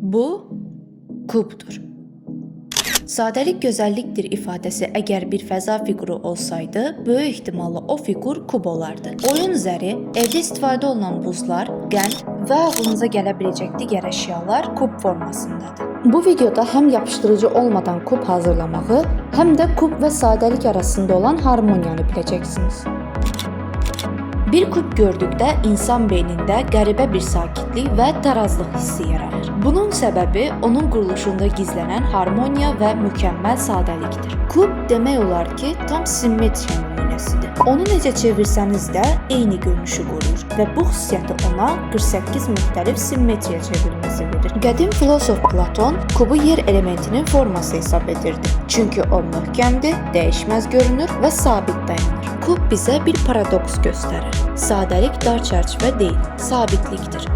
Bu kubdur. Sadəlik gözəllikdir ifadəsi əgər bir fəza fiquru olsaydı, böyük ehtimalla o fiqur kub olardı. Oyun zəri, evdə istifadə olunan buzlar, qənd və ağlınıza gələ biləcək digər əşyalar kub formasındadır. Bu videoda həm yapışdırıcı olmadan kub hazırlamağı, həm də kub və sadəlik arasında olan harmoniyanı biləcəksiniz. Bir kub gördükdə insan beynində qəribə bir sakitlik və tarazlıq hissi yaranır. Bunun səbəbi onun quruluşunda gizlənən harmoniya və mükəmməl sadəlikdir. Kub demək olar ki, tam simmetriya nümunəsidir. Onu necə çevirsəniz də eyni görünüşü qoruyur və bu xüsusiyyəti ona 48 müxtəlif simmetriya çevrilməsi verir. Qədim filosof Platon kubu yer elementinin forması hesab edirdi. Çünki o möhkəmdir, dəyişməz görünür və sabit dayanır. Kub bizə bir paradoks göstərir. Sadəlik dar çərçivə deyil, sabitlikdir.